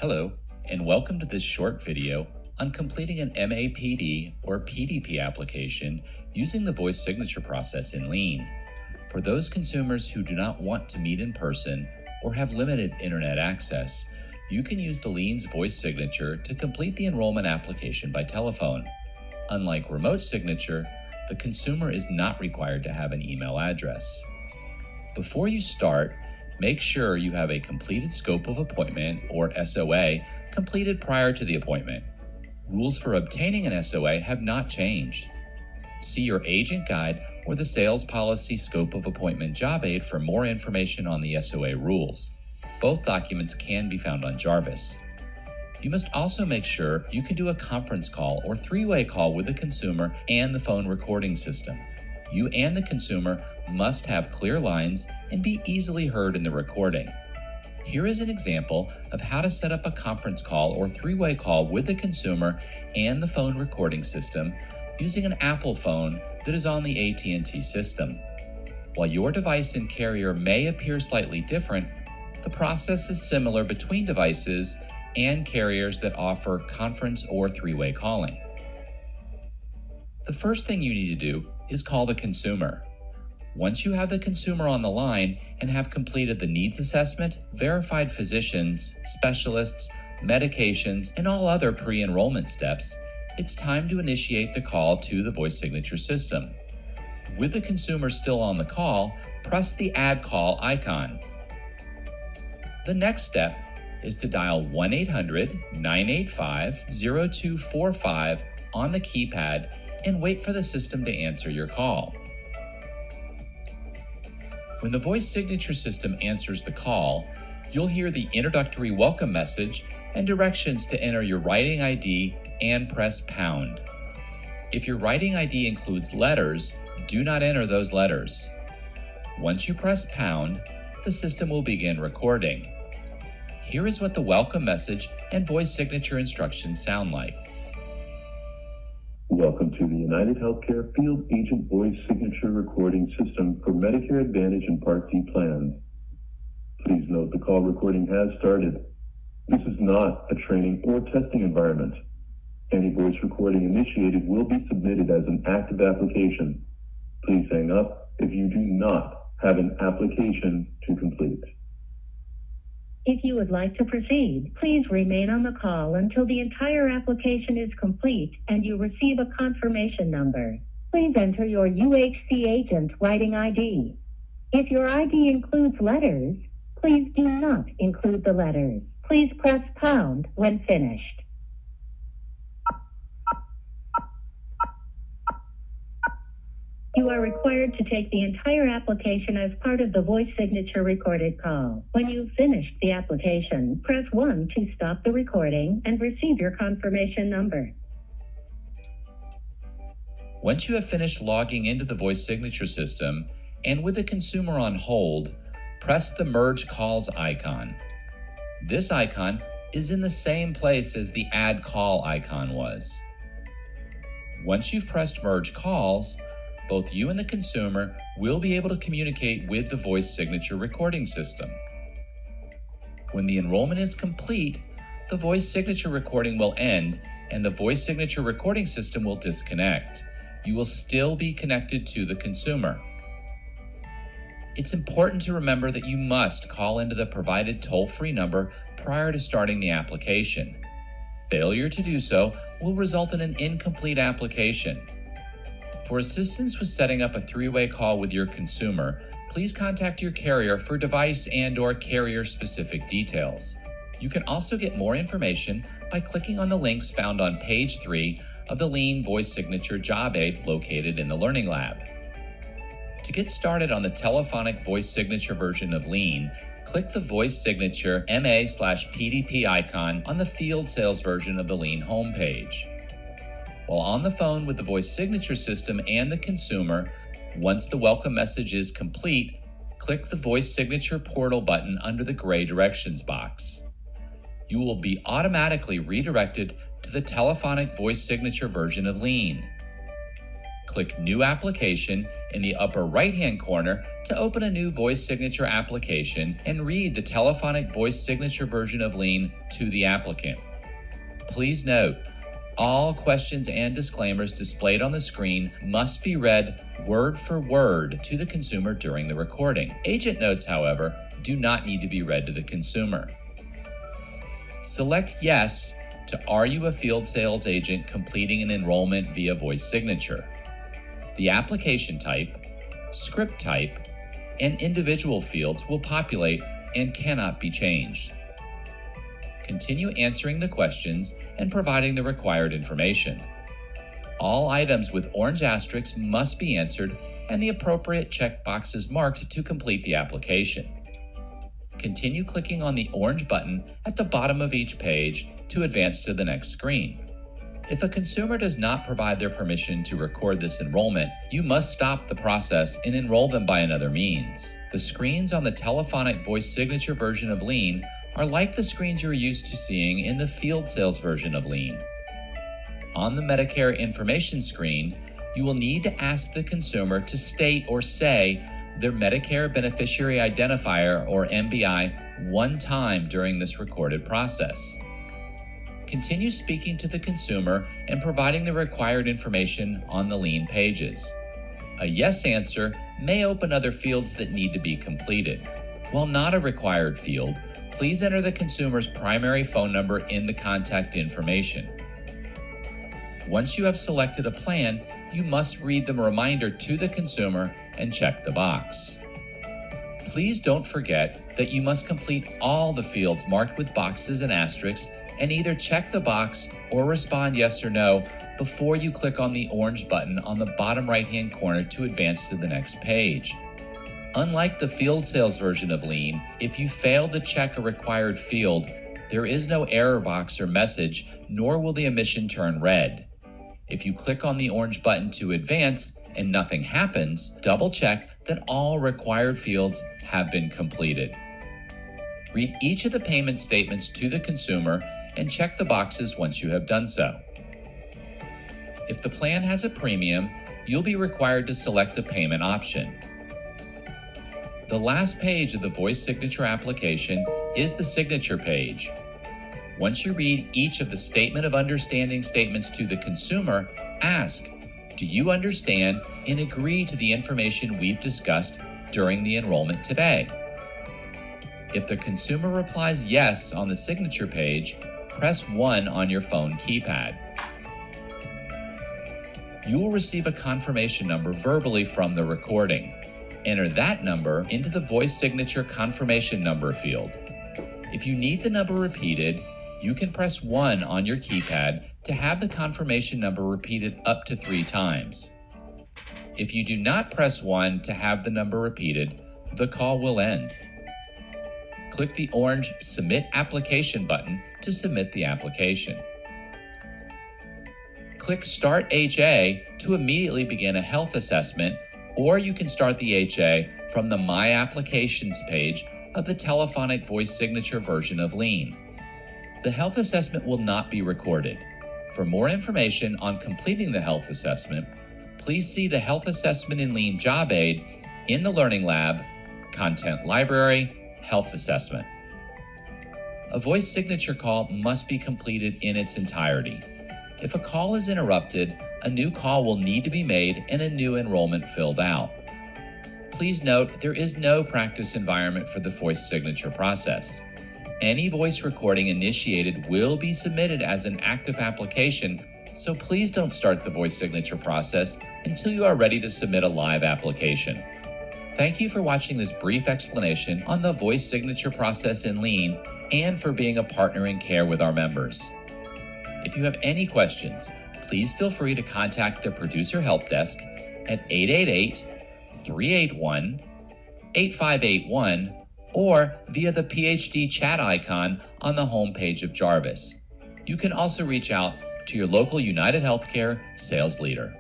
Hello, and welcome to this short video on completing an MAPD or PDP application using the voice signature process in Lean. For those consumers who do not want to meet in person or have limited internet access, you can use the Lean's voice signature to complete the enrollment application by telephone. Unlike remote signature, the consumer is not required to have an email address. Before you start, make sure you have a completed scope of appointment, or SOA, completed prior to the appointment. Rules for obtaining an SOA have not changed. See your agent guide or the sales policy scope of appointment job aid for more information on the SOA rules. Both documents can be found on Jarvis. You must also make sure you can do a conference call or three-way call with the consumer and the phone recording system. You and the consumer must have clear lines and be easily heard in the recording. Here is an example of how to set up a conference call or three-way call with the consumer and the phone recording system using an Apple phone that is on the AT&T system. While your device and carrier may appear slightly different, the process is similar between devices and carriers that offer conference or three-way calling. The first thing you need to do is call the consumer. Once you have the consumer on the line and have completed the needs assessment, verified physicians, specialists, medications, and all other pre-enrollment steps, it's time to initiate the call to the voice signature system. With the consumer still on the call, press the Add Call icon. The next step is to dial 1-800-985-0245 on the keypad and wait for the system to answer your call. When the voice signature system answers the call, you'll hear the introductory welcome message and directions to enter your writing ID and press pound. If your writing ID includes letters, do not enter those letters. Once you press pound, the system will begin recording. Here is what the welcome message and voice signature instructions sound like. Welcome to the UnitedHealthcare Field Agent Voice Signature Recording System for Medicare Advantage and Part D plans. Please note the call recording has started. This is not a training or testing environment. Any voice recording initiated will be submitted as an active application. Please hang up if you do not have an application to complete. If you would like to proceed, please remain on the call until the entire application is complete and you receive a confirmation number. Please enter your UHC agent writing ID. If your ID includes letters, please do not include the letters. Please press pound when finished. You are required to take the entire application as part of the voice signature recorded call. When you've finished the application, press 1 to stop the recording and receive your confirmation number. Once you have finished logging into the voice signature system and with the consumer on hold, press the Merge Calls icon. This icon is in the same place as the Add Call icon was. Once you've pressed Merge Calls, both you and the consumer will be able to communicate with the voice signature recording system. When the enrollment is complete, the voice signature recording will end and the voice signature recording system will disconnect. You will still be connected to the consumer. It's important to remember that you must call into the provided toll-free number prior to starting the application. Failure to do so will result in an incomplete application. For assistance with setting up a three-way call with your consumer, please contact your carrier for device and/or carrier-specific details. You can also get more information by clicking on the links found on page 3 of the Lean Voice Signature job aid located in the Learning Lab. To get started on the telephonic voice signature version of Lean, click the Voice Signature MA/PDP icon on the field sales version of the Lean homepage. While on the phone with the voice signature system and the consumer, once the welcome message is complete, click the voice signature portal button under the gray directions box. You will be automatically redirected to the telephonic voice signature version of Lean. Click New Application in the upper right-hand corner to open a new voice signature application and read the telephonic voice signature version of Lean to the applicant. Please note, all questions and disclaimers displayed on the screen must be read word for word to the consumer during the recording. Agent notes, however, do not need to be read to the consumer. Select Yes to Are you a field sales agent completing an enrollment via voice signature? The application type, script type, and individual fields will populate and cannot be changed. Continue answering the questions and providing the required information. All items with orange asterisks must be answered and the appropriate checkboxes marked to complete the application. Continue clicking on the orange button at the bottom of each page to advance to the next screen. If a consumer does not provide their permission to record this enrollment, you must stop the process and enroll them by another means. The screens on the telephonic voice signature version of Lean are like the screens you're used to seeing in the field sales version of Lean. On the Medicare information screen, you will need to ask the consumer to state or say their Medicare Beneficiary Identifier, or MBI, one time during this recorded process. Continue speaking to the consumer and providing the required information on the Lean pages. A yes answer may open other fields that need to be completed. While not a required field, please enter the consumer's primary phone number in the contact information. Once you have selected a plan, you must read the reminder to the consumer and check the box. Please don't forget that you must complete all the fields marked with boxes and asterisks and either check the box or respond yes or no before you click on the orange button on the bottom right-hand corner to advance to the next page. Unlike the field sales version of Lean, if you fail to check a required field, there is no error box or message, nor will the emission turn red. If you click on the orange button to advance and nothing happens, double-check that all required fields have been completed. Read each of the payment statements to the consumer and check the boxes once you have done so. If the plan has a premium, you'll be required to select the payment option. The last page of the voice signature application is the signature page. Once you read each of the Statement of Understanding statements to the consumer, ask, do you understand and agree to the information we've discussed during the enrollment today? If the consumer replies yes on the signature page, press 1 on your phone keypad. You will receive a confirmation number verbally from the recording. Enter that number into the voice signature confirmation number field. If you need the number repeated, you can press 1 on your keypad to have the confirmation number repeated up to 3 times. If you do not press 1 to have the number repeated, the call will end. Click the orange Submit Application button to submit the application. Click Start HA to immediately begin a health assessment, or you can start the HA from the My Applications page of the telephonic voice signature version of Lean. The health assessment will not be recorded. For more information on completing the health assessment, please see the Health Assessment in Lean job aid in the Learning Lab, Content Library, Health Assessment. A voice signature call must be completed in its entirety. If a call is interrupted, a new call will need to be made and a new enrollment filled out. Please note there is no practice environment for the voice signature process. Any voice recording initiated will be submitted as an active application, so please don't start the voice signature process until you are ready to submit a live application. Thank you for watching this brief explanation on the voice signature process in Lean and for being a partner in care with our members. If you have any questions, please feel free to contact the Producer Help Desk at 888-381-8581 or via the PhD chat icon on the home page of Jarvis. You can also reach out to your local United Healthcare sales leader.